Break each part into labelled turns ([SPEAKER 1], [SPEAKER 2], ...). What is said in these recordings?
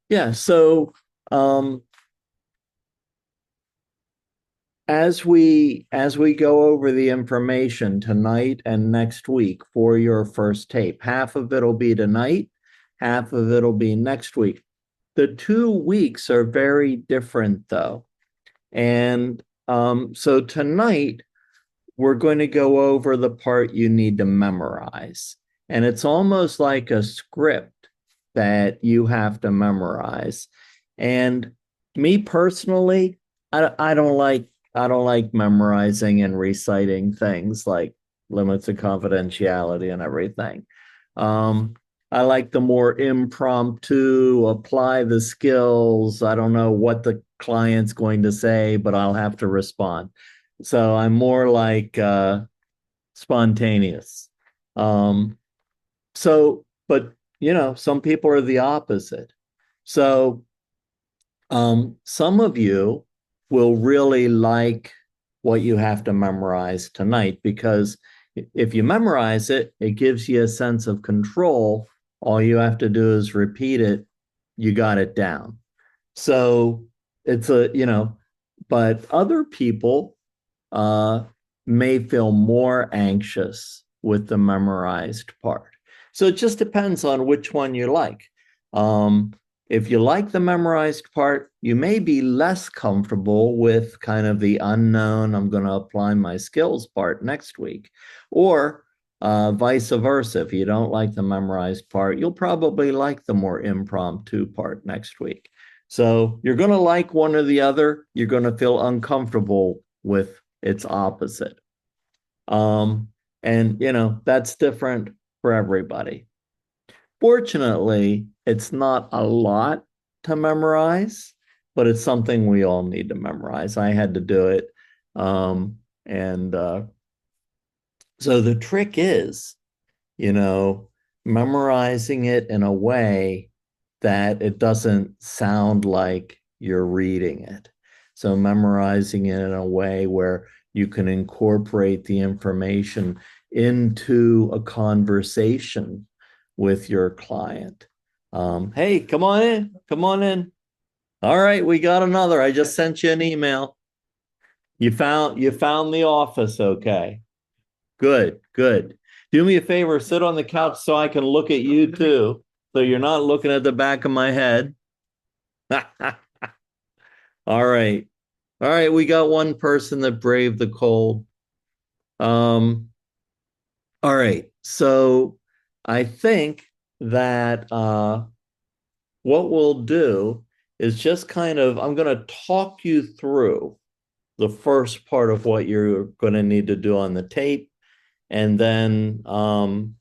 [SPEAKER 1] Yeah, so um, as we go over the information tonight and next week for your first tape, half of it'll be tonight, half of it'll be next week. The 2 weeks are very different though. And so tonight we're going to go over the part you need to memorize. And it's almost like a script that you have to memorize. And me personally, I don't like memorizing and reciting things like limits of confidentiality and everything. Um, I like the more impromptu, apply the skills. I don't know what the client's going to say, but I'll have to respond. So I'm more like spontaneous. Um, but some people are the opposite. So some of you will really like what you have to memorize tonight because if you memorize it, it gives you a sense of control. All you have to do is repeat it. You got it down. So it's but other people uh, may feel more anxious with the memorized part. So it just depends on which one you like. Um, if you like the memorized part, you may be less comfortable with kind of the unknown, I'm going to apply my skills part next week. Or vice versa. If you don't like the memorized part, you'll probably like the more impromptu part next week. So you're going to like one or the other. You're going to feel uncomfortable with its opposite. Um, and, that's different for everybody. Fortunately, it's not a lot to memorize, but it's something we all need to memorize. I had to do it. And so the trick is, you know, memorizing it in a way that it doesn't sound like you're reading it. So memorizing it in a way where you can incorporate the information into a conversation with your client. Hey, come on in. Come on in. All right, we got another. I just sent you an email. You found the office, okay. Good, good. Do me a favor, sit on the couch so I can look at you too. So you're not looking at the back of my head. All right. All right, we got one person that braved the cold. Um, all right. So I think that what we'll do is just kind of I'm going to talk you through the first part of what you're going to need to do on the tape. And then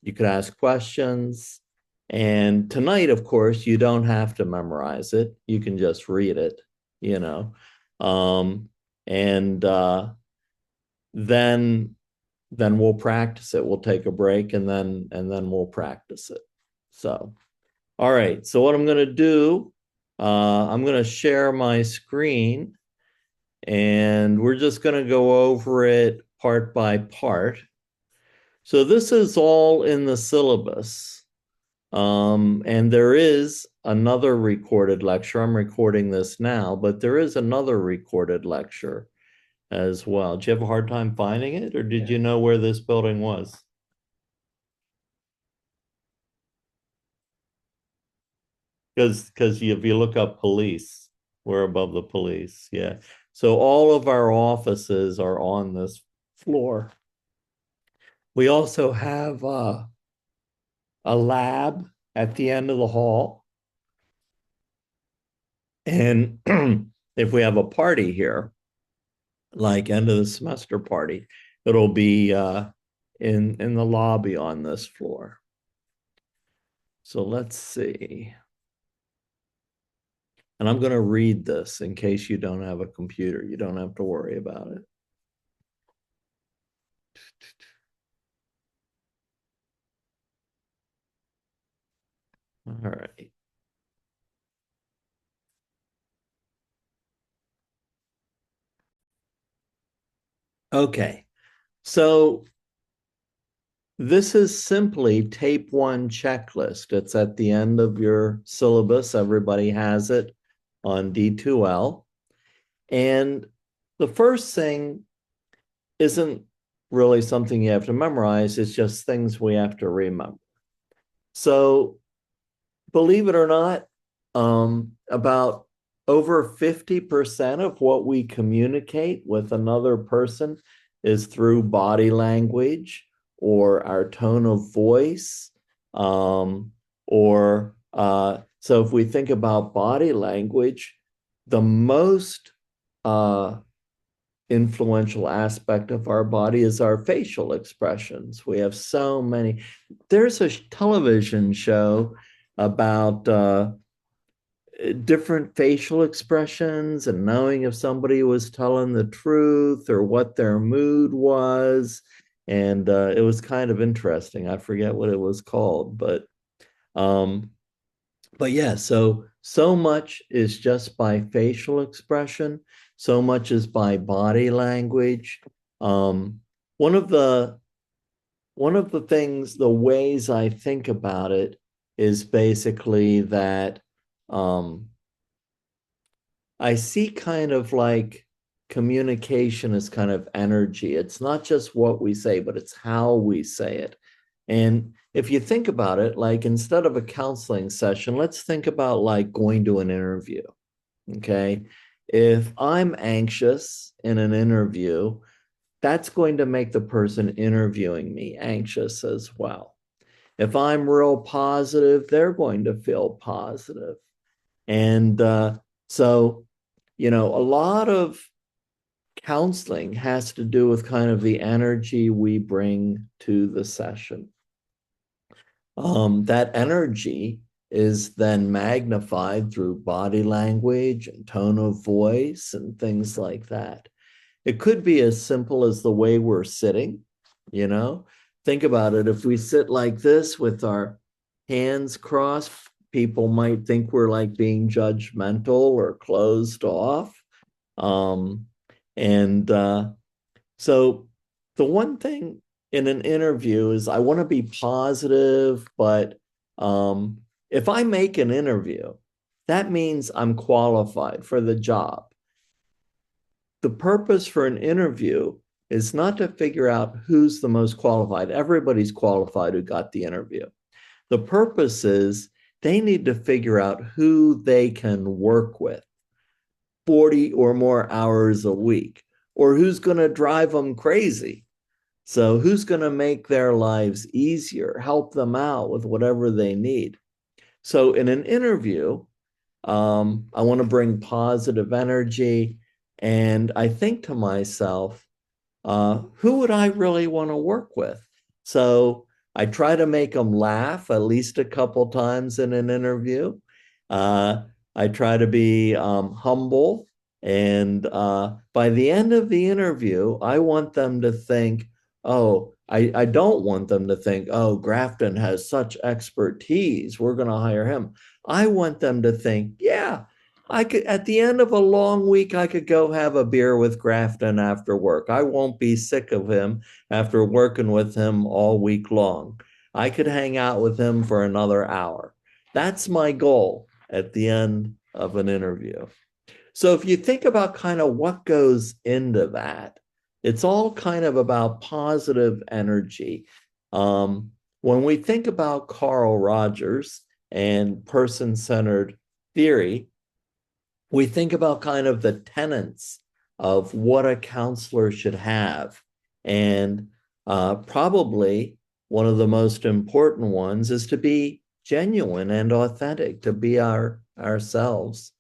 [SPEAKER 1] you could ask questions. And tonight, of course, you don't have to memorize it. You can just read it, you know. Um, and then then we'll practice it. We'll take a break and then we'll practice it. So, all right. So what I'm going to do, I'm going to share my screen and we're just going to go over it part by part. So this is all in the syllabus. And there is another recorded lecture. I'm recording this now, but there is another recorded lecture as well. Did you have a hard time finding it, or did you know where this building was? Because if you look up police, we're above the police. Yeah. So all of our offices are on this floor. We also have a lab at the end of the hall. And if we have a party here, like end of the semester party, it'll be in the lobby on this floor. So let's see. And I'm going to read this in case you don't have a computer. You don't have to worry about it. All right. Okay. So This is simply tape one checklist. It's at the end of your syllabus. Everybody has it on D2L. And the first thing isn't really something you have to memorize, it's just things we have to remember. So, believe it or not, about over 50% of what we communicate with another person is through body language or our tone of voice. So if we think about body language, the most influential aspect of our body is our facial expressions. We have so many. There's a television show about different facial expressions and knowing if somebody was telling the truth or what their mood was. And it was kind of interesting. I forget what it was called, um, but yeah, so much is just by facial expression, so much is by body language. Um, one of the one of the things, the ways I think about it is basically that um, I see kind of like communication as kind of energy. It's not just what we say, but it's how we say it. And if you think about it, like instead of a counseling session, let's think about like going to an interview. Okay. If I'm anxious in an interview, that's going to make the person interviewing me anxious as well. If I'm real positive, they're going to feel positive. And so, a lot of counseling has to do with kind of the energy we bring to the session. That energy is then magnified through body language and tone of voice and things like that. It could be as simple as the way we're sitting, you know? Think about it. If we sit like this with our hands crossed, people might think we're like being judgmental or closed off. Um, and so the one thing in an interview is I want to be positive, but if I make an interview, that means I'm qualified for the job. The purpose for an interview is not to figure out who's the most qualified. Everybody's qualified who got the interview. The purpose is they need to figure out who they can work with 40 or more hours a week, or who's going to drive them crazy. So, who's going to make their lives easier, help them out with whatever they need? So, in an interview, I want to bring positive energy. And I think to myself, who would I really want to work with? So I try to make them laugh at least a couple times in an interview. Uh, I try to be humble. And by the end of the interview, I want them to think, oh, I don't want them to think, oh, Grafton has such expertise. We're going to hire him. I want them to think, yeah, I could, at the end of a long week, I could go have a beer with Grafton after work. I won't be sick of him after working with him all week long. I could hang out with him for another hour. That's my goal at the end of an interview. So if you think about kind of what goes into that, it's all kind of about positive energy. When we think about Carl Rogers and person-centered theory, we think about kind of the tenets of what a counselor should have. And probably one of the most important ones is to be genuine and authentic, to be ourselves,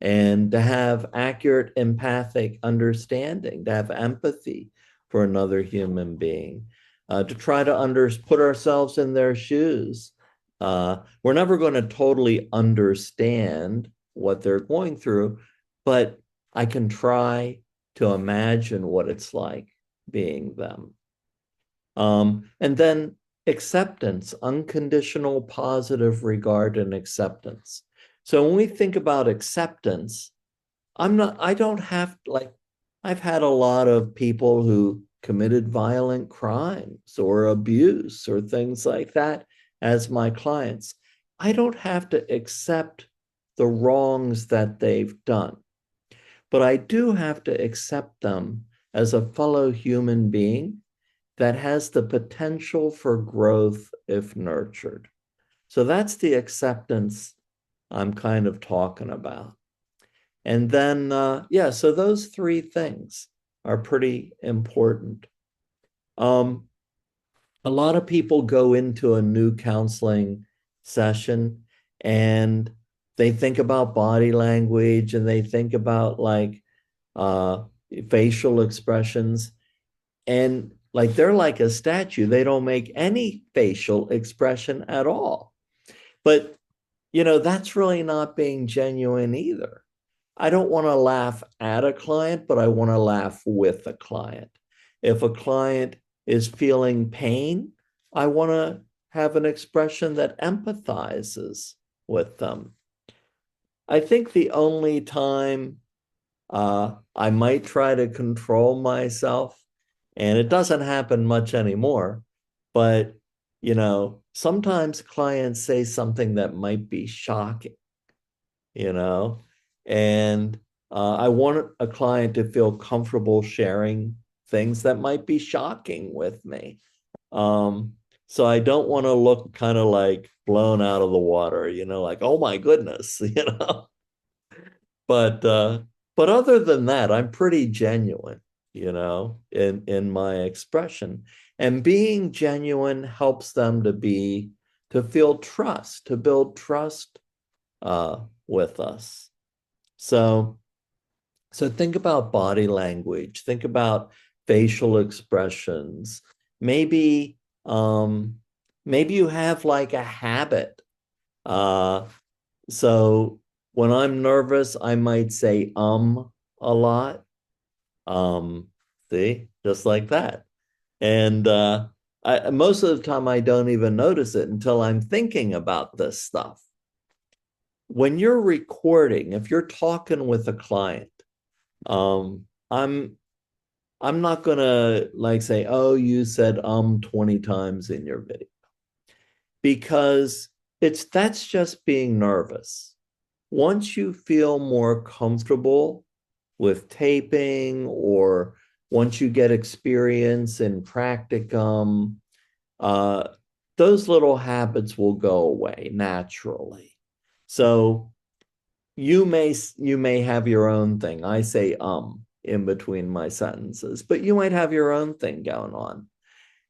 [SPEAKER 1] and to have accurate empathic understanding, to have empathy for another human being, to try to put ourselves in their shoes. We're never going to totally understand what they're going through, but I can try to imagine what it's like being them. And then acceptance, unconditional positive regard and acceptance. So when we think about acceptance, I don't have like, I've had a lot of people who committed violent crimes or abuse or things like that as my clients. I don't have to accept the wrongs that they've done, but I do have to accept them as a fellow human being that has the potential for growth if nurtured. So that's the acceptance I'm kind of talking about. And then, yeah, so those three things are pretty important. Um, a lot of people go into a new counseling session and they think about body language and they think about like uh, facial expressions, and like they're like a statue. They don't make any facial expression at all. But, that's really not being genuine either. I don't want to laugh at a client, but I want to laugh with a client. If a client is feeling pain, I want to have an expression that empathizes with them. I think the only time I might try to control myself, and it doesn't happen much anymore, but sometimes clients say something that might be shocking, you know, and I want a client to feel comfortable sharing things that might be shocking with me. Um, so I don't want to look kind of like blown out of the water, like, oh my goodness, But but other than that, I'm pretty genuine, in my expression. And being genuine helps them to feel trust, to build trust with us. So think about body language, think about facial expressions. Maybe um maybe you have like a habit. Uh so when I'm nervous, I might say a lot. Um, see, just like that. And most of the time I don't even notice it until I'm thinking about this stuff. When you're recording, if you're talking with a client, um, I'm I'm not gonna like say, oh, you said 20 times in your video, because that's just being nervous. Once you feel more comfortable with taping, or once you get experience in practicum, uh, those little habits will go away naturally. So you may have your own thing. I say in between my sentences, but you might have your own thing going on.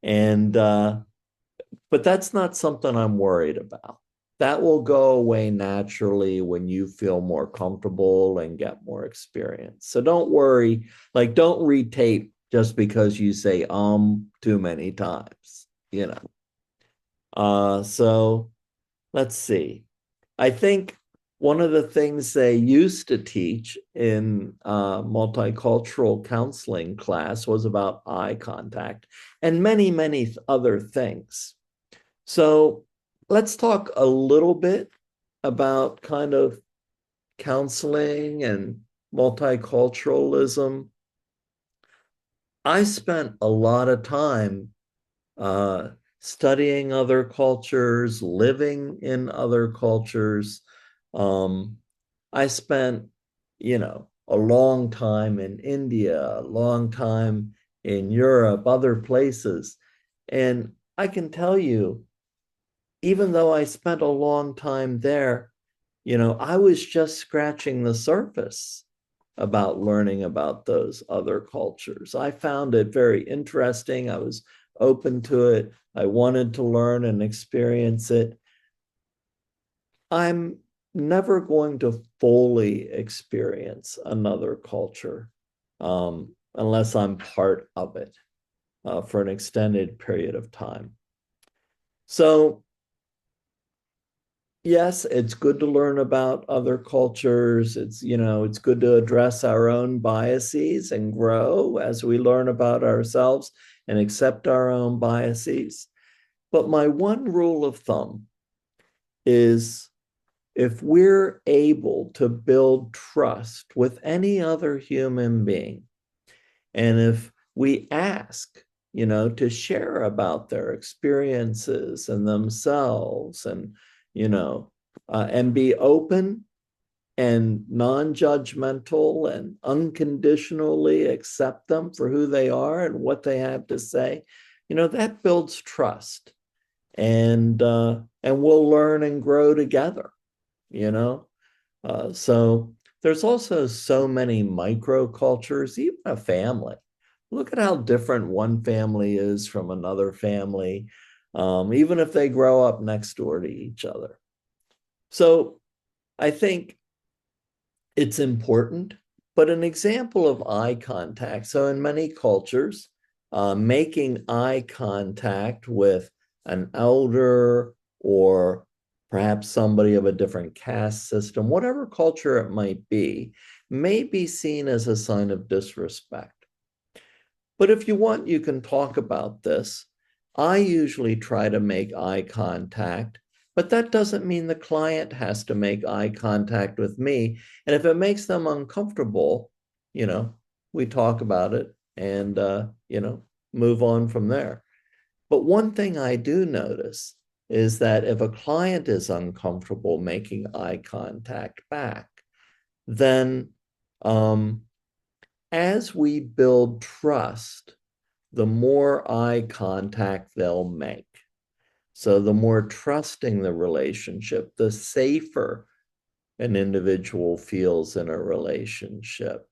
[SPEAKER 1] And but that's not something I'm worried about. That will go away naturally when you feel more comfortable and get more experience. So don't worry, like don't retape just because you say too many times, so let's see. I think one of the things they used to teach in multicultural counseling class was about eye contact and many, many other things. So let's talk a little bit about kind of counseling and multiculturalism. I spent a lot of time uh, studying other cultures, living in other cultures. Um, I spent, a long time in India, a long time in Europe, other places. And I can tell you, even though I spent a long time there, I was just scratching the surface about learning about those other cultures. I found it very interesting. I was open to it. I wanted to learn and experience it. I'm never going to fully experience another culture unless I'm part of it for an extended period of time. So yes, it's good to learn about other cultures. It's good to address our own biases and grow as we learn about ourselves and accept our own biases. But my one rule of thumb is, if we're able to build trust with any other human being, and if we ask, to share about their experiences and themselves and, and be open and non-judgmental and unconditionally accept them for who they are and what they have to say, that builds trust. And we'll learn and grow together, you know. So there's also so many microcultures, even a family. Look at how different one family is from another family, even if they grow up next door to each other. So I think it's important, but an example of eye contact. So in many cultures, making eye contact with an elder or perhaps somebody of a different caste system, whatever culture it might be, may be seen as a sign of disrespect. But if you want, you can talk about this. I usually try to make eye contact, but that doesn't mean the client has to make eye contact with me. And if it makes them uncomfortable, we talk about it and, move on from there. But one thing I do notice is that if a client is uncomfortable making eye contact back, then as we build trust, the more eye contact they'll make. So the more trusting the relationship, the safer an individual feels in a relationship,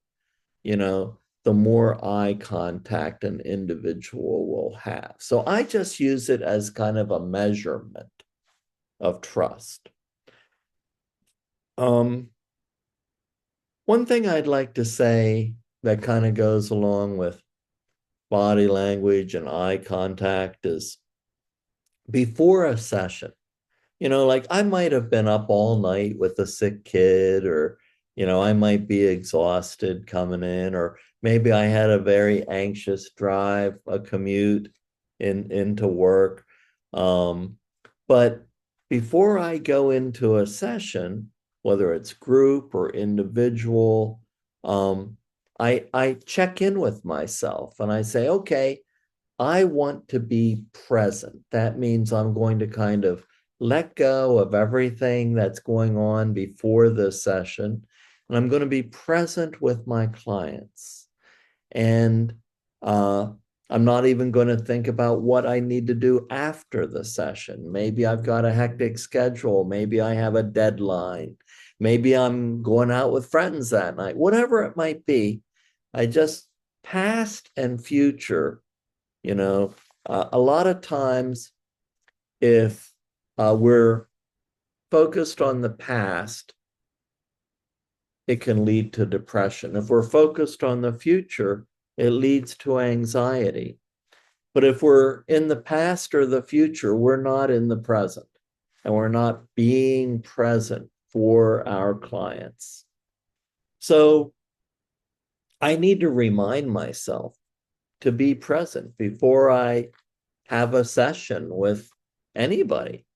[SPEAKER 1] the more eye contact an individual will have. So I just use it as kind of a measurement of trust. One thing I'd like to say that kind of goes along with body language and eye contact is before a session, like I might have been up all night with a sick kid, or, I might be exhausted coming in, or maybe I had a very anxious drive, a commute into work. But before I go into a session, whether it's group or individual, I check in with myself and I say, okay, I want to be present. That means I'm going to kind of let go of everything that's going on before the session, and I'm going to be present with my clients. And I'm not even going to think about what I need to do after the session. Maybe I've got a hectic schedule. Maybe I have a deadline. Maybe I'm going out with friends that night. Whatever it might be, I just past and future, a lot of times if we're focused on the past, it can lead to depression. If we're focused on the future, it leads to anxiety. But if we're in the past or the future, we're not in the present, and we're not being present for our clients. So I need to remind myself to be present before I have a session with anybody.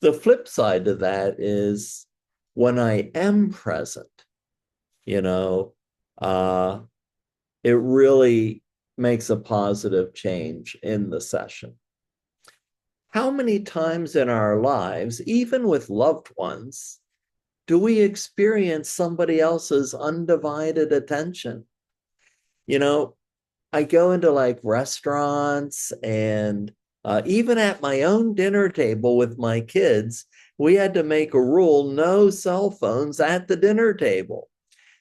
[SPEAKER 1] The flip side to that is when I am present, it really makes a positive change in the session. How many times in our lives, even with loved ones, do we experience somebody else's undivided attention? I go into like restaurants and even at my own dinner table with my kids, we had to make a rule, no cell phones at the dinner table,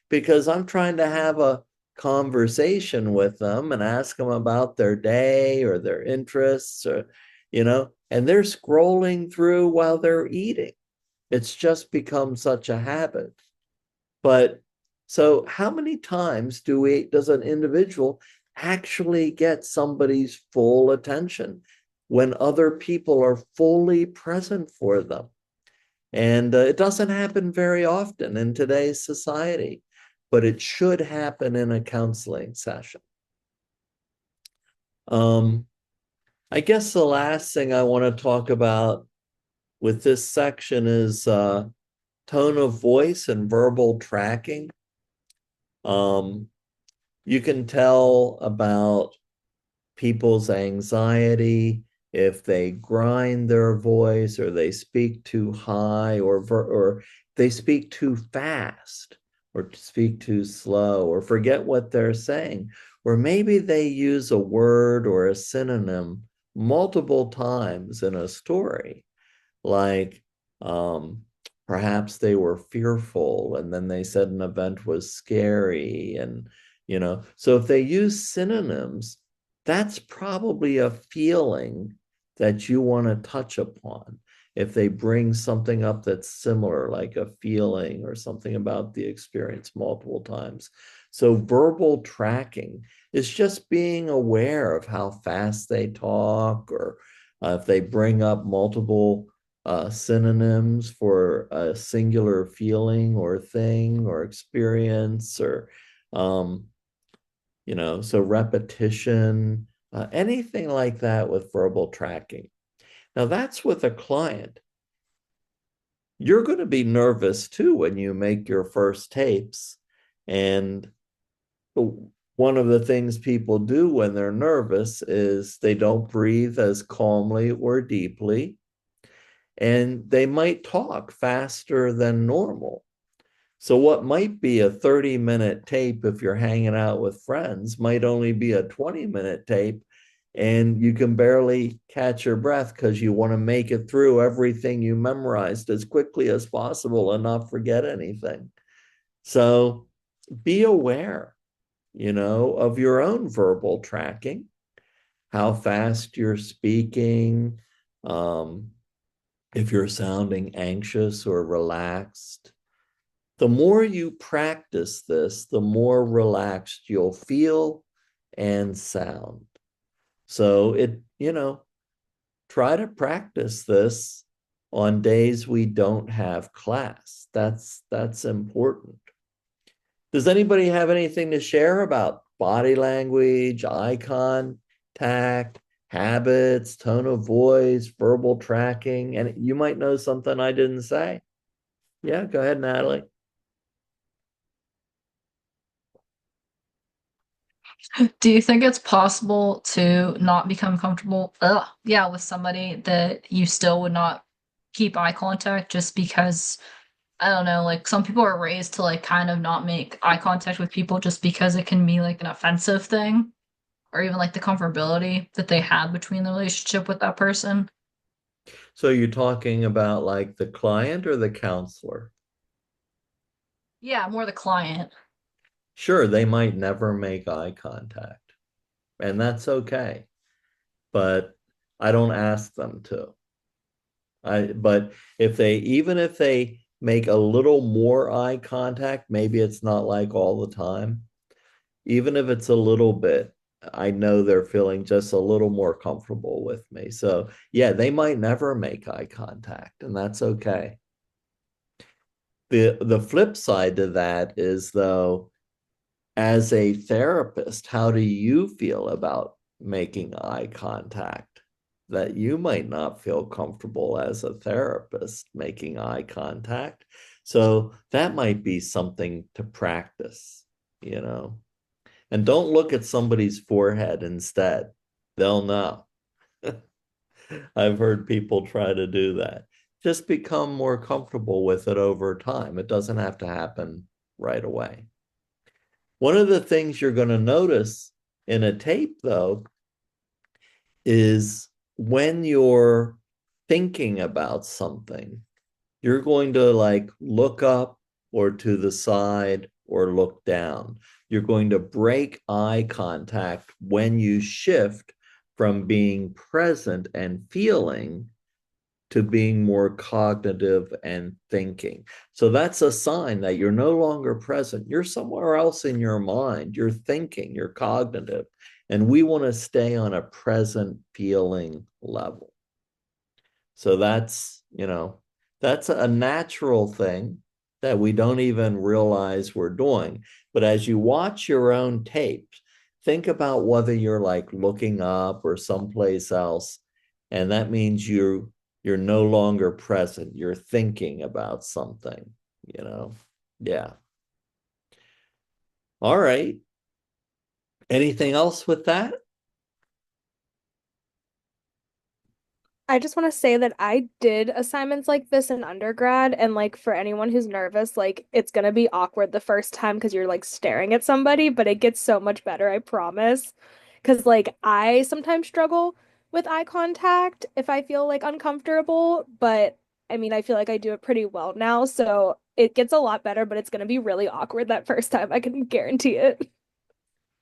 [SPEAKER 1] because I'm trying to have a conversation with them and ask them about their day or their interests, or, and they're scrolling through while they're eating. It's just become such a habit. But so how many times does an individual actually get somebody's full attention when other people are fully present for them? And it doesn't happen very often in today's society, but it should happen in a counseling session. I guess the last thing I want to talk about with this section is tone of voice and verbal tracking. You can tell about people's anxiety if they grind their voice or they speak too high or they speak too fast or speak too slow or forget what they're saying. Or maybe they use a word or a synonym multiple times in a story, like um, perhaps they were fearful and then they said an event was scary. And, so if they use synonyms, that's probably a feeling that you want to touch upon. If they bring something up that's similar, like a feeling or something about the experience multiple times. So verbal tracking is just being aware of how fast they talk, or if they bring up multiple synonyms for a singular feeling or thing or experience, or um, so repetition, anything like that with verbal tracking. Now that's with a client. You're going to be nervous too when you make your first tapes. And one of the things people do when they're nervous is they don't breathe as calmly or deeply, and they might talk faster than normal. So, what might be a 30-minute tape if you're hanging out with friends might only be a 20-minute tape, and you can barely catch your breath because you want to make it through everything you memorized as quickly as possible and not forget anything. So, be aware, of your own verbal tracking, how fast you're speaking, um, if you're sounding anxious or relaxed. The more you practice this, the more relaxed you'll feel and sound. So try to practice this on days we don't have class. That's important. Does anybody have anything to share about body language, eye contact, habits, tone of voice, verbal tracking? And you might know something I didn't say. Yeah, go ahead, Natalie.
[SPEAKER 2] Do you think it's possible to not become comfortable, yeah, with somebody that you still would not keep eye contact just because, I don't know, like some people are raised to like kind of not make eye contact with people just because it can be like an offensive thing, or even like the comfortability that they have between the relationship with that person?
[SPEAKER 1] So you're talking about like the client or the counselor?
[SPEAKER 2] Yeah, more the client.
[SPEAKER 1] Sure, they might never make eye contact, and that's okay. But I don't ask them to. But even if they make a little more eye contact, maybe it's not like all the time. Even if it's a little bit, I know they're feeling just a little more comfortable with me. So yeah, they might never make eye contact, and that's okay. The flip side to that is, though, as a therapist, how do you feel about making eye contact? That you might not feel comfortable as a therapist making eye contact. So that might be something to practice, you know. And don't look at somebody's forehead instead. They'll know. I've heard people try to do that. Just become more comfortable with it over time. It doesn't have to happen right away. One of the things you're going to notice in a tape, though, is when you're thinking about something, you're going to like look up or to the side or look down. You're going to break eye contact when you shift from being present and feeling to being more cognitive and thinking. So that's a sign that you're no longer present. You're somewhere else in your mind. You're thinking, you're cognitive. And we want to stay on a present feeling level. So that's a natural thing that we don't even realize we're doing. But as you watch your own tapes, think about whether you're like looking up or someplace else. And that means you're no longer present. You're thinking about something, you know? Yeah. All right. Anything else with that?
[SPEAKER 3] I just want to say that I did assignments like this in undergrad, and like for anyone who's nervous, like it's gonna be awkward the first time because you're like staring at somebody, but it gets so much better, I promise. Because like I sometimes struggle with eye contact if I feel like uncomfortable, but I mean, I feel like I do it pretty well now, so it gets a lot better, but it's gonna be really awkward that first time, I can guarantee it.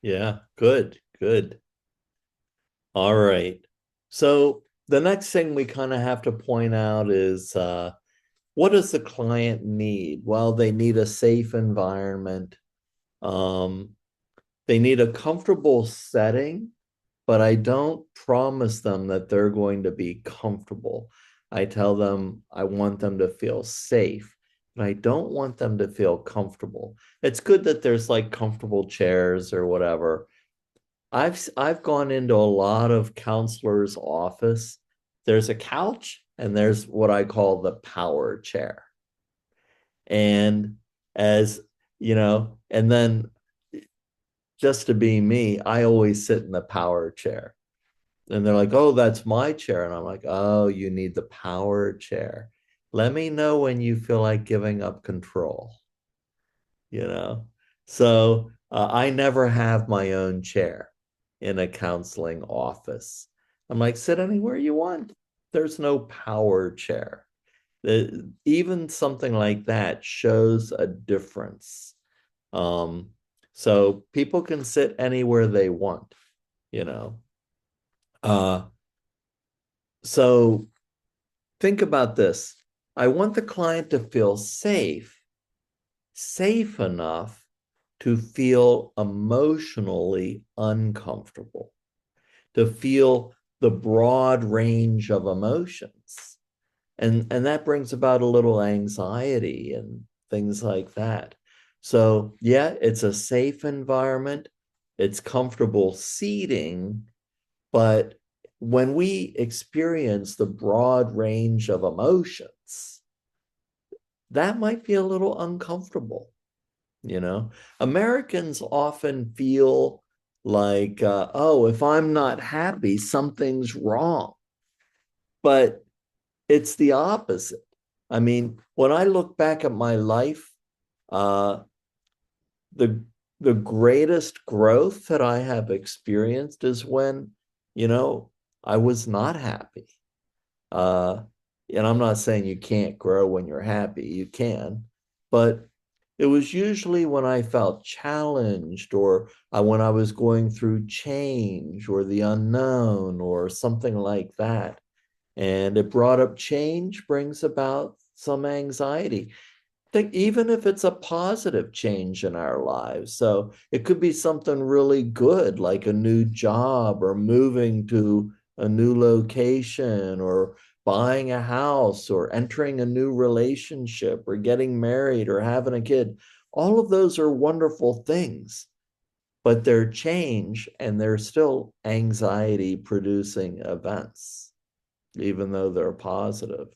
[SPEAKER 1] Yeah, good, good. All right. So the next thing we kind of have to point out is what does the client need? Well, they need a safe environment. Um, they need a comfortable setting, but I don't promise them that they're going to be comfortable. I tell them I want them to feel safe, but I don't want them to feel comfortable. It's good that there's like comfortable chairs or whatever. I've gone into a lot of counselors' office. There's a couch and there's what I call the power chair. And as you know, and then just to be me, I always sit in the power chair. And they're like, "Oh, that's my chair." And I'm like, "Oh, you need the power chair. Let me know when you feel like giving up control, you know?" So I never have my own chair in a counseling office. I'm like, sit anywhere you want. There's no power chair. Even something like that shows a difference. Um, so people can sit anywhere they want, you know. Uh, so think about this. I want the client to feel safe, safe enough to feel emotionally uncomfortable, to feel the broad range of emotions. And that brings about a little anxiety and things like that. So, yeah, it's a safe environment, it's comfortable seating, but when we experience the broad range of emotions, that might be a little uncomfortable. You know, Americans often feel like, oh, if I'm not happy, something's wrong. But it's the opposite. I mean, when I look back at my life, uh, the the greatest growth that I have experienced is when, you know, I was not happy. Uh, and I'm not saying you can't grow when you're happy, you can, but it was usually when I felt challenged or when I was going through change or the unknown or something like that. And it brought up change, brings about some anxiety. Think even if it's a positive change in our lives. So it could be something really good, like a new job or moving to a new location or buying a house or entering a new relationship or getting married or having a kid. All of those are wonderful things, but they're change and they're still anxiety producing events, even though they're positive.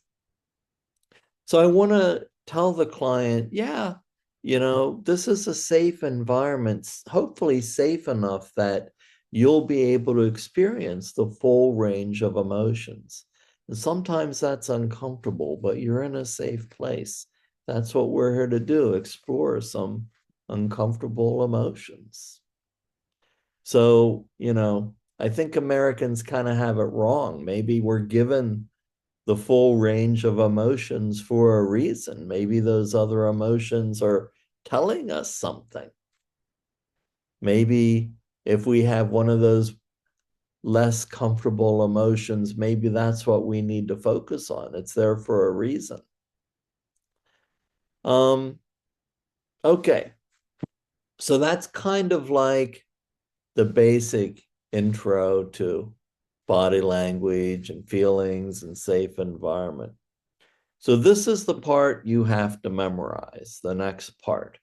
[SPEAKER 1] So I want to tell the client, yeah, you know, this is a safe environment, hopefully safe enough that you'll be able to experience the full range of emotions. And sometimes that's uncomfortable, but you're in a safe place. That's what we're here to do, explore some uncomfortable emotions. So, you know, I think Americans kind of have it wrong. Maybe we're given the full range of emotions for a reason. Maybe those other emotions are telling us something. Maybe if we have one of those less comfortable emotions, maybe that's what we need to focus on. It's there for a reason. Um, okay. So that's kind of like the basic intro to body language and feelings and safe environment. So this is the part you have to memorize, the next part.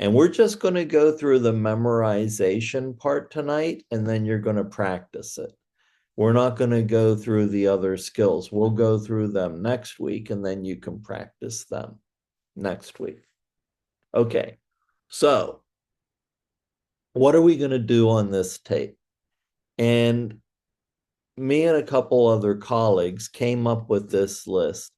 [SPEAKER 1] And we're just going to go through the memorization part tonight, and then you're going to practice it. We're not going to go through the other skills. We'll go through them next week, and then you can practice them next week. Okay, so what are we going to do on this tape? And me and a couple other colleagues came up with this list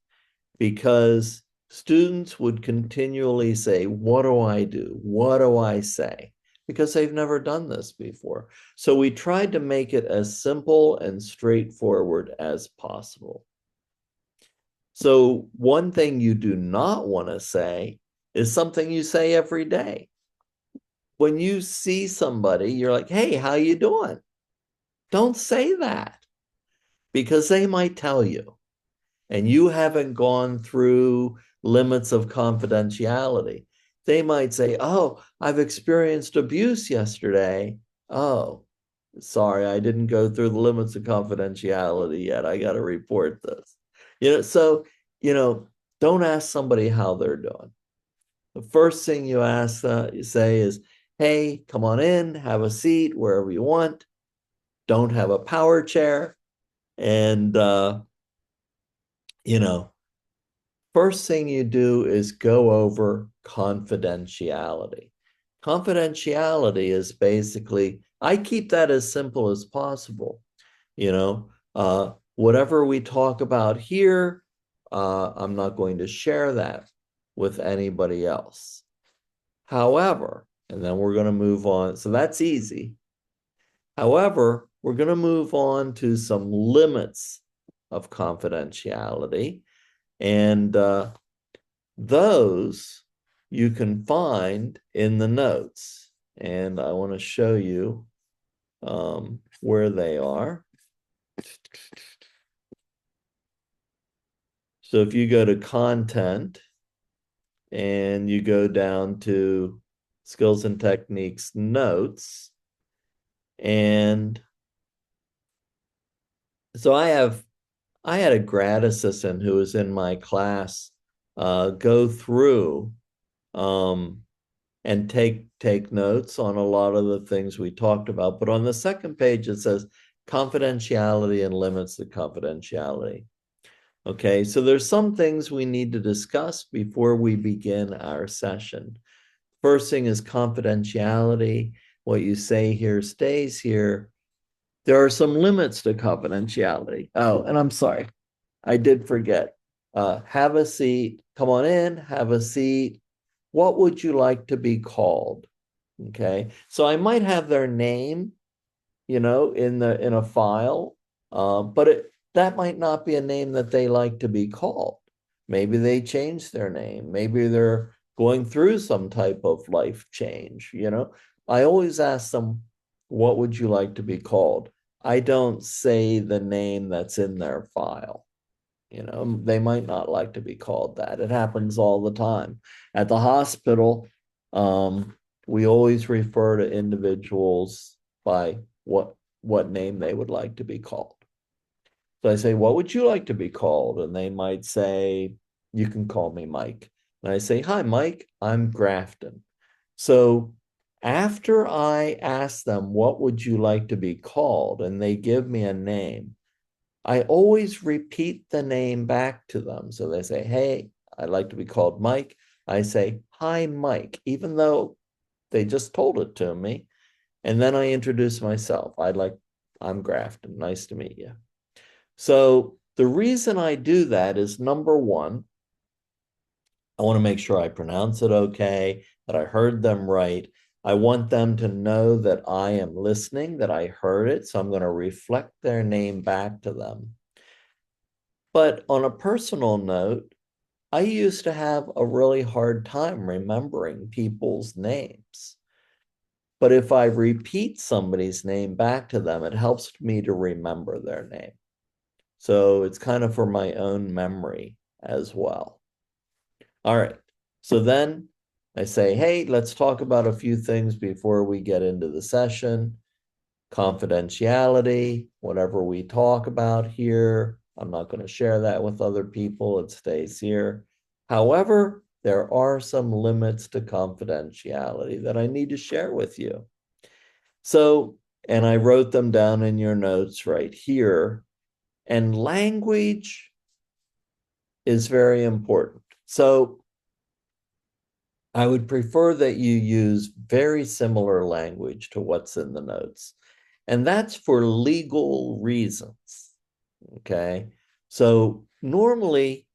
[SPEAKER 1] because students would continually say, what do I do? What do I say? Because they've never done this before. So we tried to make it as simple and straightforward as possible. So one thing you do not want to say is something you say every day. When you see somebody, you're like, hey, how you doing? Don't say that because they might tell you and you haven't gone through limits of confidentiality. They might say, oh, I've experienced abuse yesterday. Oh, sorry, I didn't go through the limits of confidentiality yet. I got to report this. So, don't ask somebody how they're doing. The first thing you say is, hey, come on in, have a seat wherever you want. Don't have a power chair. And, first thing you do is go over confidentiality. Confidentiality is basically, I keep that as simple as possible. Whatever we talk about here, I'm not going to share that with anybody else. However, and then we're going to move on. So that's easy. However, we're going to move on to some limits of confidentiality. And those you can find in the notes. And I want to show you where they are. So if you go to content and you go down to skills and techniques notes, and so I had a grad assistant who was in my class go through and take notes on a lot of the things we talked about. But on the second page, it says confidentiality and limits to confidentiality. Okay, so there's some things we need to discuss before we begin our session. First thing is confidentiality. What you say here stays here. There are some limits to confidentiality. Oh, and I'm sorry, I did forget. Have a seat. Come on in, have a seat. What would you like to be called? Okay, so I might have their name, in a file, but that might not be a name that they like to be called. Maybe they changed their name. Maybe they're going through some type of life change. I always ask them, what would you like to be called? I don't say the name that's in their file. They might not like to be called that. It happens all the time. At the hospital, we always refer to individuals by what name they would like to be called. So I say, what would you like to be called? And they might say, you can call me Mike. And I say, hi, Mike, I'm Grafton. So after I ask them, what would you like to be called? And they give me a name, I always repeat the name back to them. So they say, hey, I'd like to be called Mike. I say, hi, Mike, even though they just told it to me. And then I introduce myself. I'm Grafton. Nice to meet you. So the reason I do that is, number one, I want to make sure I pronounce it okay, that I heard them right. I want them to know that I am listening, that I heard it. So I'm going to reflect their name back to them. But on a personal note, I used to have a really hard time remembering people's names. But if I repeat somebody's name back to them, it helps me to remember their name. So it's kind of for my own memory as well. All right. So then I say, hey, let's talk about a few things before we get into the session. Confidentiality, whatever we talk about here, I'm not going to share that with other people. It stays here. However, there are some limits to confidentiality that I need to share with you. So, and I wrote them down in your notes right here. And language is very important. So I would prefer that you use very similar language to what's in the notes. And that's for legal reasons. Okay. So normally,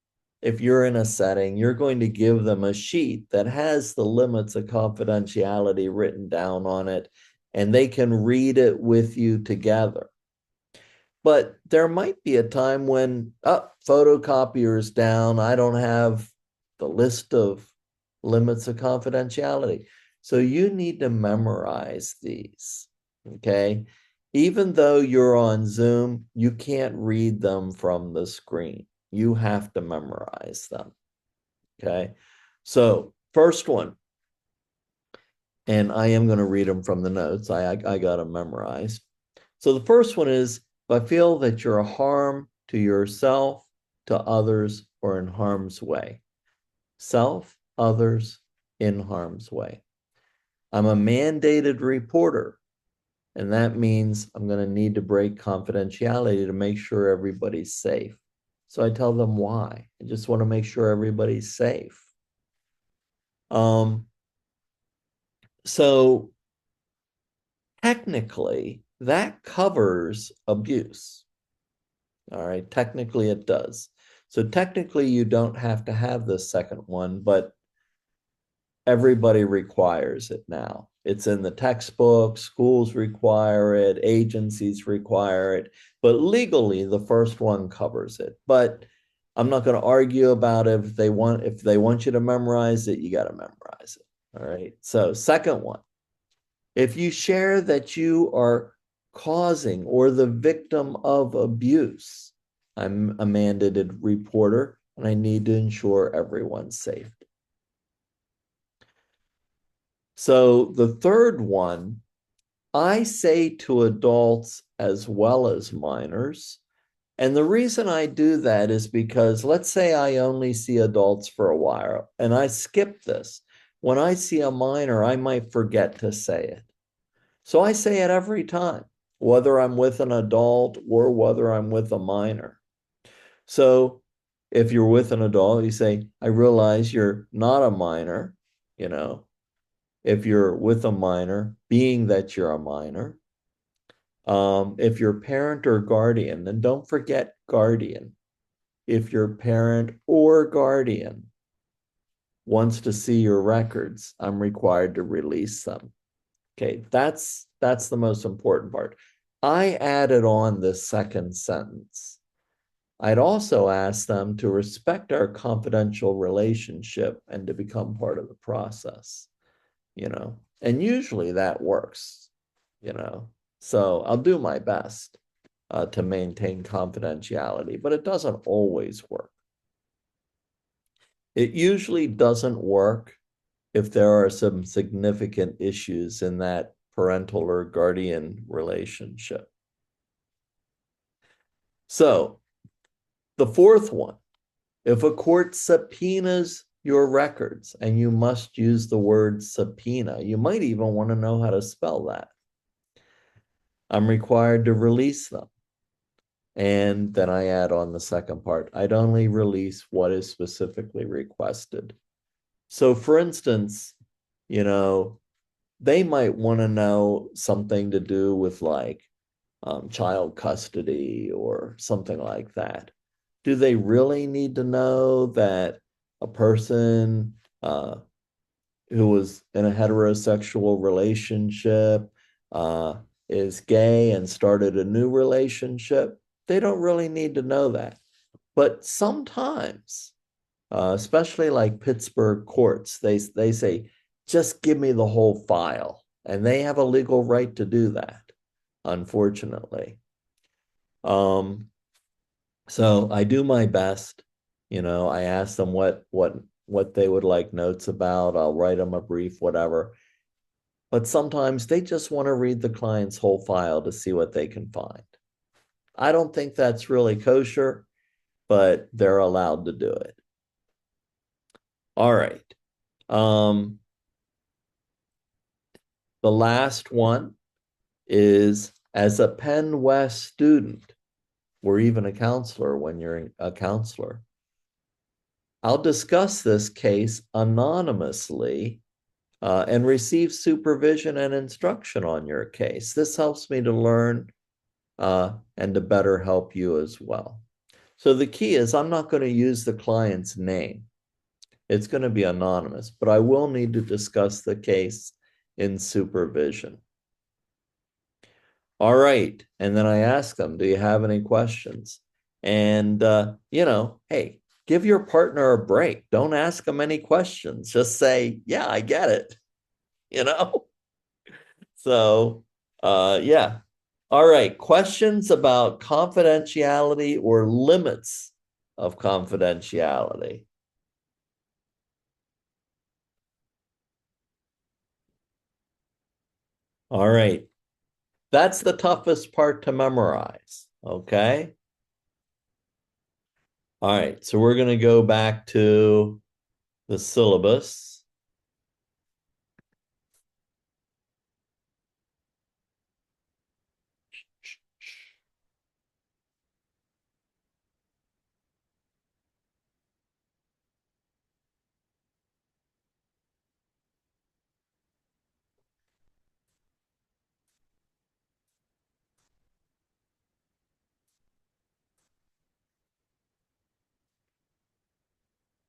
[SPEAKER 1] if you're in a setting, you're going to give them a sheet that has the limits of confidentiality written down on it, and they can read it with you together. But there might be a time when, oh, photocopier's down. I don't have the list of limits of confidentiality. So you need to memorize these, okay? Even though you're on Zoom, you can't read them from the screen. You have to memorize them, okay? So first one, and I am going to read them from the notes. I got them memorized. So the first one is, if I feel that you're a harm to yourself, to others, or in harm's way. Self, others, in harm's way. I'm a mandated reporter, and that means I'm going to need to break confidentiality to make sure everybody's safe. So I tell them why. I just want to make sure everybody's safe. So technically, that covers abuse. All right, technically it does. So technically you don't have to have this second one, but everybody requires it now. It's in the textbook, schools require it, agencies require it, but legally the first one covers it. But I'm not going to argue about it. If they want you to memorize it, you got to memorize it. All right. So second one, if you share that you are causing or the victim of abuse, I'm a mandated reporter and I need to ensure everyone's safe. So the third one, I say to adults as well as minors. And the reason I do that is because let's say I only see adults for a while and I skip this. When I see a minor, I might forget to say it. So I say it every time, whether I'm with an adult or whether I'm with a minor. So if you're with an adult, you say, I realize you're not a minor, you know. If you're with a minor, being that you're a minor. If you're parent or guardian, then don't forget guardian. If your parent or guardian wants to see your records, I'm required to release them. Okay, that's the most important part. I added on this second sentence. I'd also ask them to respect our confidential relationship and to become part of the process, you know, and usually that works, you know, so I'll do my best to maintain confidentiality, but it doesn't always work. It usually doesn't work if there are some significant issues in that parental or guardian relationship. So the fourth one, if a court subpoenas your records, and you must use the word subpoena, you might even want to know how to spell that. I'm required to release them. And then I add on the second part, I'd only release what is specifically requested. So for instance, you know, they might want to know something to do with like child custody or something like that. Do they really need to know that a person who was in a heterosexual relationship is gay and started a new relationship? They don't really need to know that. But sometimes, especially like Pittsburgh courts, they say, just give me the whole file. And they have a legal right to do that, unfortunately. So I do my best. You know, I ask them what they would like notes about. I'll write them a brief, whatever. But sometimes they just want to read the client's whole file to see what they can find. I don't think that's really kosher, but they're allowed to do it. All right. The last one is, as a Penn West student, or even a counselor when you're a counselor, I'll discuss this case anonymously and receive supervision and instruction on your case. This helps me to learn and to better help you as well. So the key is I'm not going to use the client's name. It's going to be anonymous, but I will need to discuss the case in supervision. All right. And then I ask them, do you have any questions? And, hey, give your partner a break. Don't ask them any questions. Just say, yeah, I get it. So, yeah. All right. Questions about confidentiality or limits of confidentiality? All right. That's the toughest part to memorize. Okay. All right. So we're going to go back to the syllabus.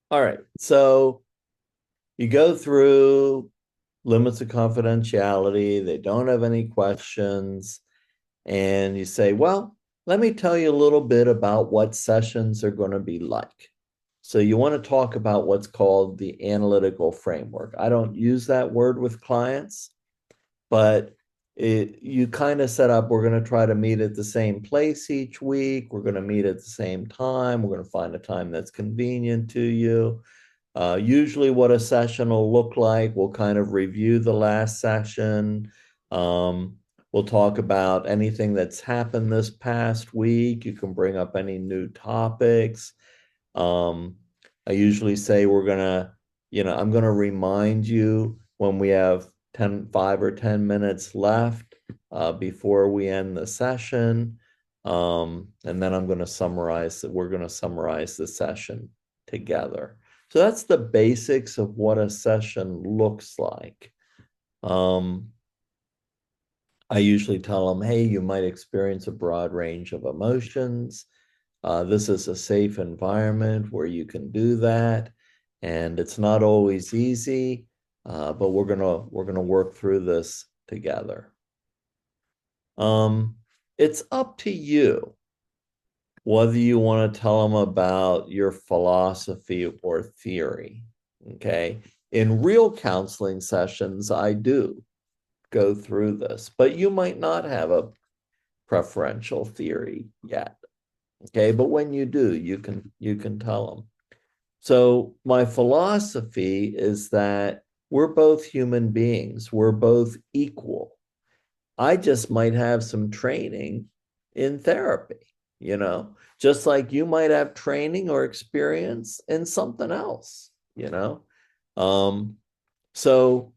[SPEAKER 1] All right. So you go through limits of confidentiality. They don't have any questions. And you say, well, let me tell you a little bit about what sessions are going to be like. So you want to talk about what's called the analytical framework. I don't use that word with clients, but you kind of set up, we're going to try to meet at the same place each week. We're going to meet at the same time. We're going to find a time that's convenient to you. Usually what a session will look like, we'll kind of review the last session. We'll talk about anything that's happened this past week. You can bring up any new topics. I usually say I'm going to remind you when we have 5 or 10 minutes left before we end the session. And then we're going to summarize the session together. So that's the basics of what a session looks like. I usually tell them, hey, you might experience a broad range of emotions. This is a safe environment where you can do that. And it's not always easy, but we're gonna work through this together. It's up to you whether you want to tell them about your philosophy or theory. Okay. In real counseling sessions, I do go through this, but you might not have a preferential theory yet. Okay. But when you do, you can tell them. So my philosophy is that we're both human beings. We're both equal. I just might have some training in therapy, just like you might have training or experience in something else. So,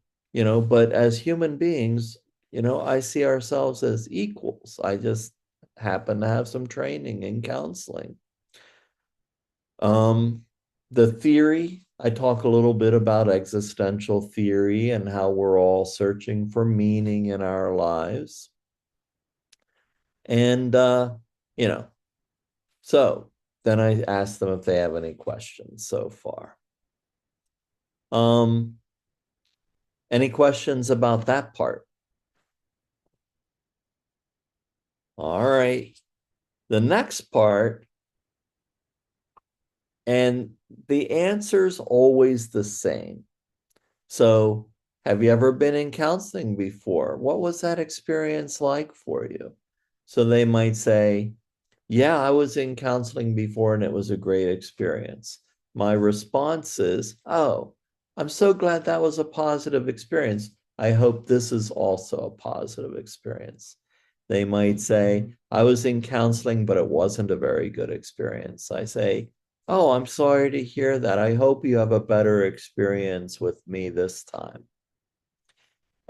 [SPEAKER 1] but as human beings, I see ourselves as equals. I just happen to have some training in counseling. The theory, I talk a little bit about existential theory and how we're all searching for meaning in our lives. And, so then I ask them if they have any questions so far. Any questions about that part? All right. The next part, and the answer's always the same. So, have you ever been in counseling before? What was that experience like for you? So they might say, yeah, I was in counseling before and it was a great experience. My response is, oh, I'm so glad that was a positive experience. I hope this is also a positive experience. They might say, I was in counseling, but it wasn't a very good experience. I say, oh, I'm sorry to hear that. I hope you have a better experience with me this time.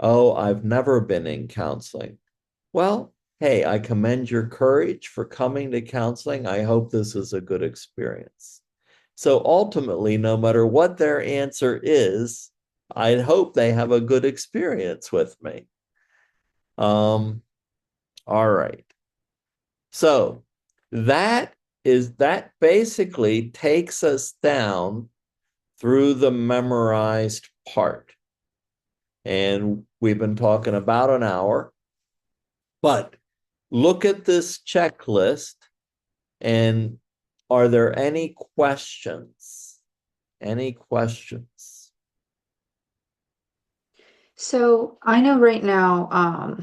[SPEAKER 1] Oh, I've never been in counseling. Well, hey, I commend your courage for coming to counseling. I hope this is a good experience. So ultimately, no matter what their answer is, I hope they have a good experience with me. All right. So that basically takes us down through the memorized part. And we've been talking about an hour, but look at this checklist and are there any questions? Any questions?
[SPEAKER 4] So I know right now,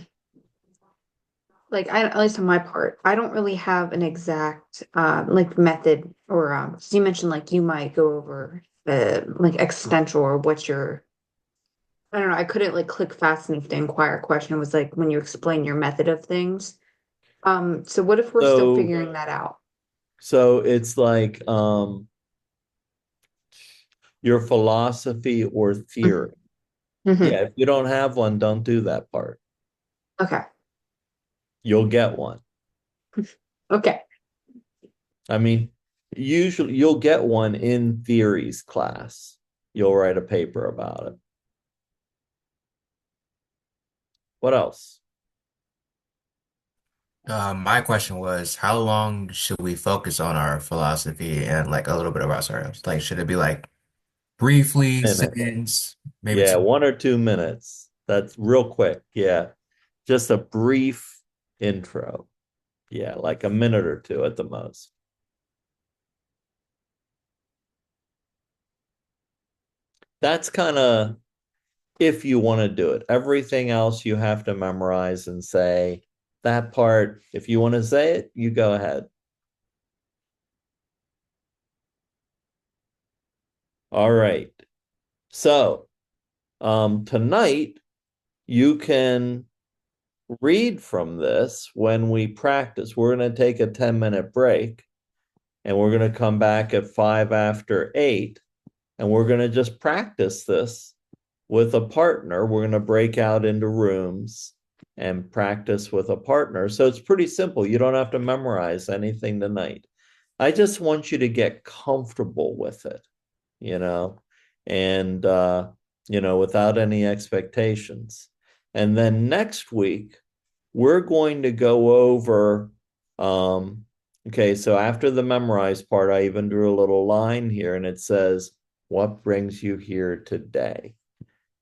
[SPEAKER 4] like at least on my part, I don't really have an exact like method or 'cause you mentioned like you might go over the like existential or what your I don't know, I couldn't like click fast enough to inquire a question. It was like when you explain your method of things. So what if we're still
[SPEAKER 1] So
[SPEAKER 4] figuring that out?
[SPEAKER 1] so it's like your philosophy or theory.
[SPEAKER 4] Mm-hmm.
[SPEAKER 1] Yeah, if you don't have one, don't do that part.
[SPEAKER 4] Okay.
[SPEAKER 1] You'll get one.
[SPEAKER 4] Okay.
[SPEAKER 1] I mean, usually you'll get one in theories class. You'll write a paper about it. What else?
[SPEAKER 5] My question was, how long should we focus on our philosophy and like a little bit of ourselves? Like, should it be like briefly,
[SPEAKER 1] Minute.
[SPEAKER 5] sentence, maybe
[SPEAKER 1] Yeah,
[SPEAKER 5] two?
[SPEAKER 1] 1 or 2 minutes. That's real quick. Yeah. Just a brief intro. Yeah, like a minute or two at the most. That's kind of if you want to do it. Everything else you have to memorize and say. That part, if you want to say it, you go ahead. All right. So, tonight you can read from this when we practice. We're going to take a 10-minute break and we're going to come back at 5 after 8 and we're going to just practice this with a partner. We're going to break out into rooms and practice with a partner. So it's pretty simple. You don't have to memorize anything tonight. I just want you to get comfortable with it, you know, and, without any expectations. And then next week, we're going to go over, okay, so after the memorized part, I even drew a little line here and it says, what brings you here today?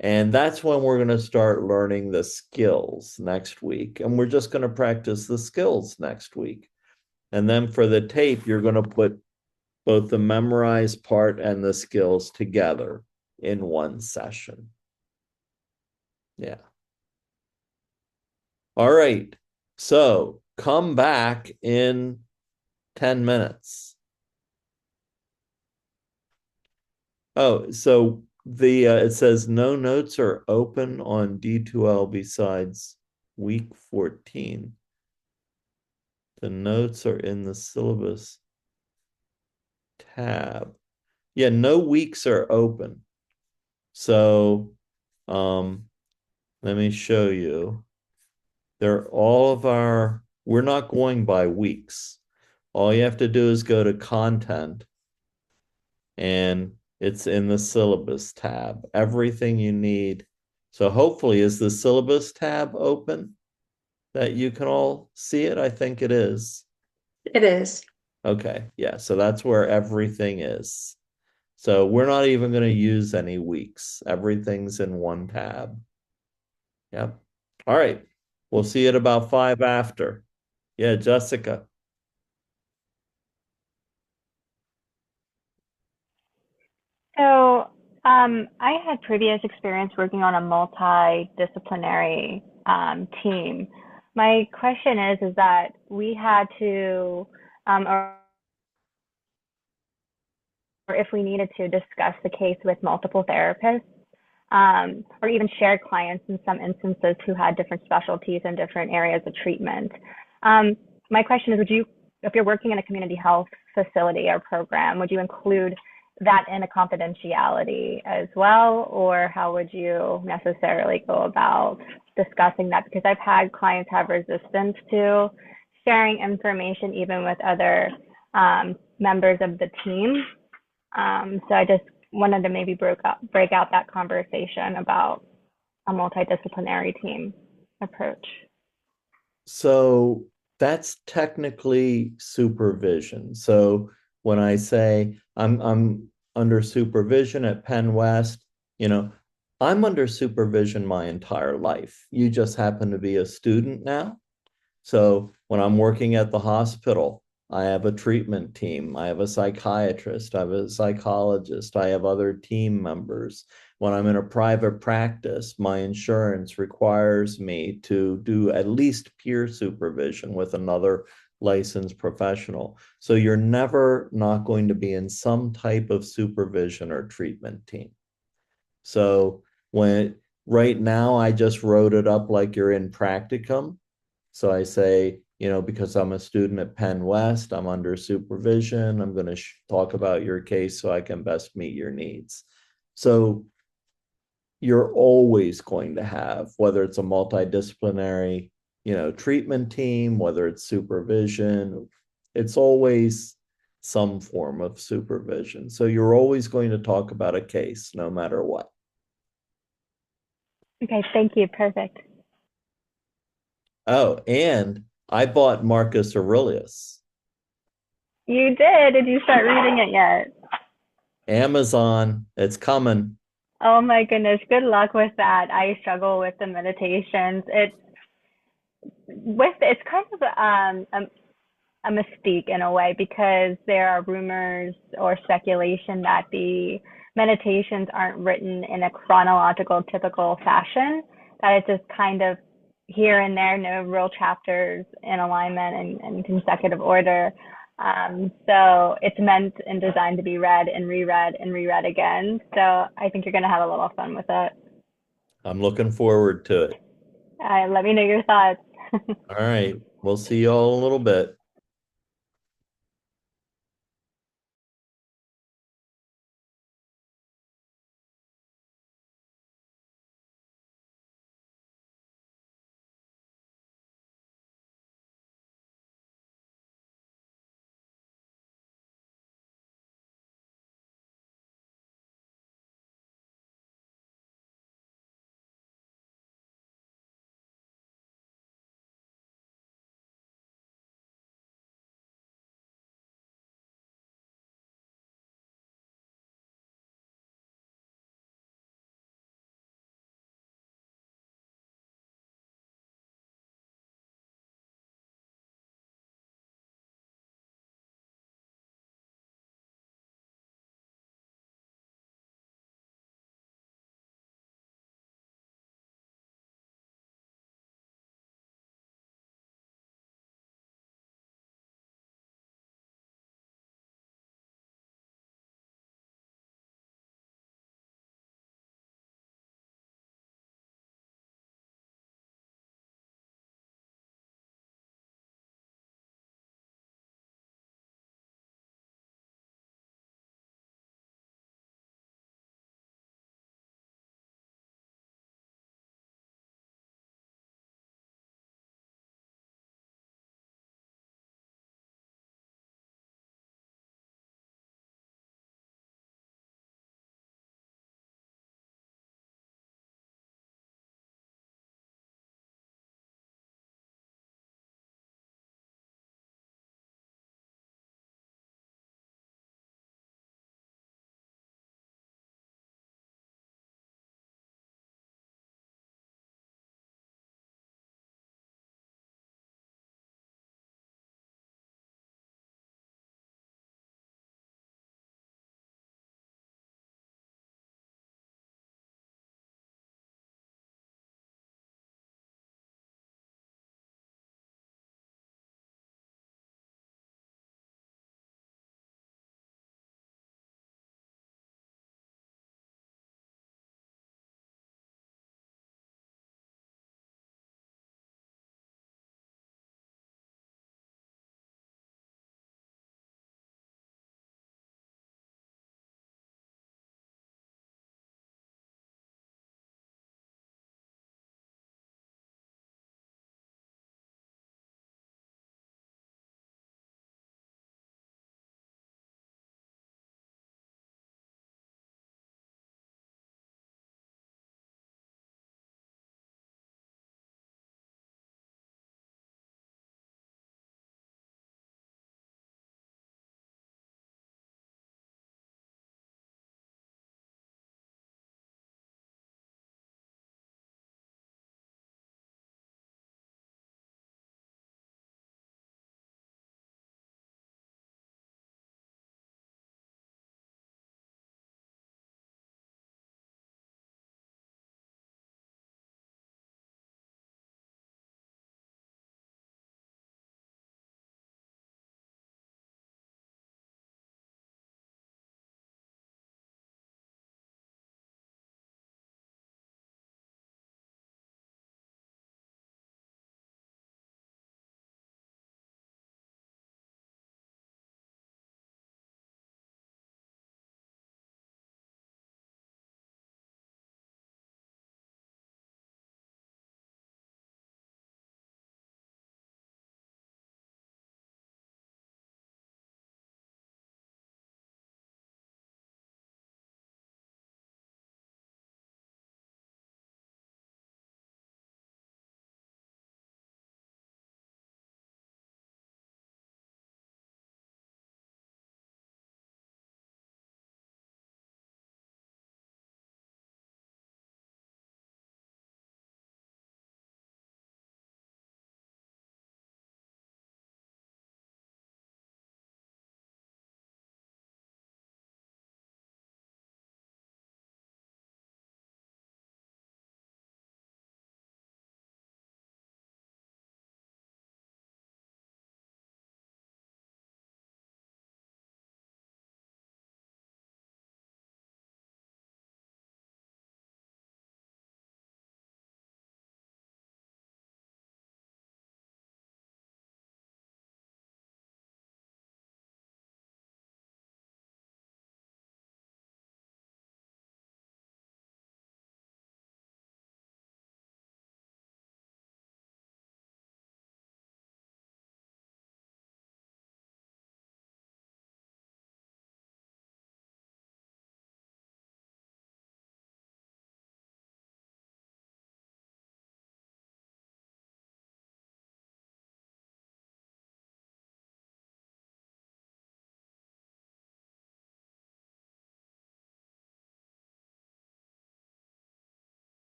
[SPEAKER 1] And that's when we're going to start learning the skills next week. And we're just going to practice the skills next week. And then for the tape, you're going to put both the memorized part and the skills together in one session. Yeah. All right. So come back in 10 minutes. Oh, so the it says no notes are open on D2L besides week 14. The notes are in the syllabus tab. Yeah, no weeks are open. So let me show you. We're not going by weeks. All you have to do is go to content and it's in the syllabus tab. Everything you need. So hopefully, is the syllabus tab open that you can all see it? I think it is.
[SPEAKER 4] It is.
[SPEAKER 1] Okay, yeah, so that's where everything is. So we're not even going to use any weeks. Everything's in one tab. Yep. All right. We'll see you at about 5 after. Yeah, Jessica.
[SPEAKER 6] So, I had previous experience working on a multidisciplinary team. My question is that we had to, or if we needed to discuss the case with multiple therapists, or even shared clients in some instances who had different specialties and different areas of treatment. My question is, if you're working in a community health facility or program, would you include that in a confidentiality as well, or how would you necessarily go about discussing that? Because I've had clients have resistance to sharing information even with other members of the team. So I just wanted to maybe break out that conversation about a multidisciplinary team approach.
[SPEAKER 1] So that's technically supervision. So when I say I'm under supervision at Penn West, you know, I'm under supervision my entire life. You just happen to be a student now. So when I'm working at the hospital, I have a treatment team, I have a psychiatrist, I have a psychologist, I have other team members. When I'm in a private practice, my insurance requires me to do at least peer supervision with another licensed professional. So you're never not going to be in some type of supervision or treatment team. So when right now I just wrote it up like you're in practicum. So I say, because I'm a student at Penn West, I'm under supervision. I'm going to talk about your case so I can best meet your needs. So you're always going to have, whether it's a multidisciplinary, treatment team, whether it's supervision, it's always some form of supervision. So you're always going to talk about a case no matter what.
[SPEAKER 6] Okay, thank you. Perfect.
[SPEAKER 1] Oh, and I bought Marcus Aurelius.
[SPEAKER 6] You did. Did you start reading it yet?
[SPEAKER 1] Amazon, it's coming.
[SPEAKER 6] Oh my goodness. Good luck with that. I struggle with the meditations. It's kind of a mystique in a way because there are rumors or speculation that the meditations aren't written in a chronological, typical fashion, that it's just kind of here and there, no real chapters in alignment and consecutive order. So it's meant and designed to be read and reread again. So I think you're going to have a little fun with it.
[SPEAKER 1] I'm looking forward to it.
[SPEAKER 6] Let me know your thoughts.
[SPEAKER 1] All right. We'll see you all in a little bit.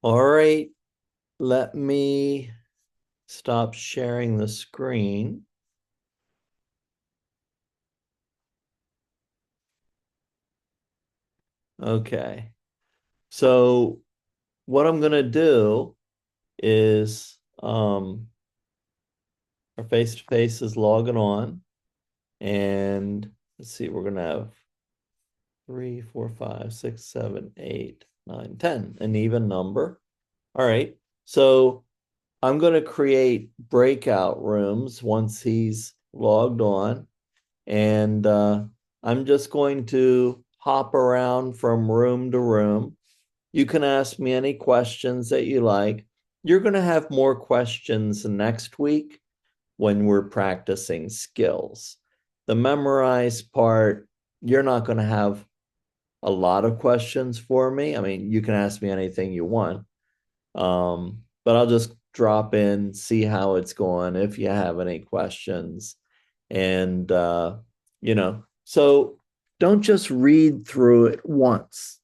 [SPEAKER 1] All right, let me stop sharing the screen. Okay, so what I'm gonna do is our face-to-face is logging on, and let's see, we're gonna have 3, 4, 5, 6, 7, 8, 9, 10, an even number. All right, so I'm going to create breakout rooms once he's logged on, and I'm just going to hop around from room to room. You can ask me any questions that you like. You're going to have more questions next week when we're practicing skills. The memorize part, you're not going to have a lot of questions for me. I mean, you can ask me anything you want. But I'll just drop in, see how it's going, if you have any questions. And so don't just read through it once,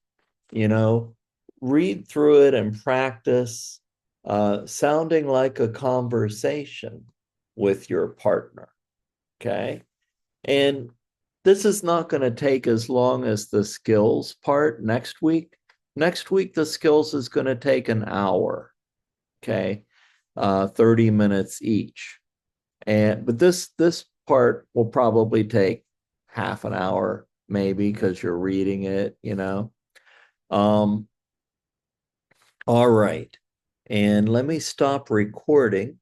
[SPEAKER 1] read through it and practice sounding like a conversation with your partner. Okay. And this is not going to take as long as the skills part next week. Next week, the skills is going to take an hour. Okay. 30 minutes each. But this part will probably take half an hour, maybe, because you're reading it. All right. And let me stop recording.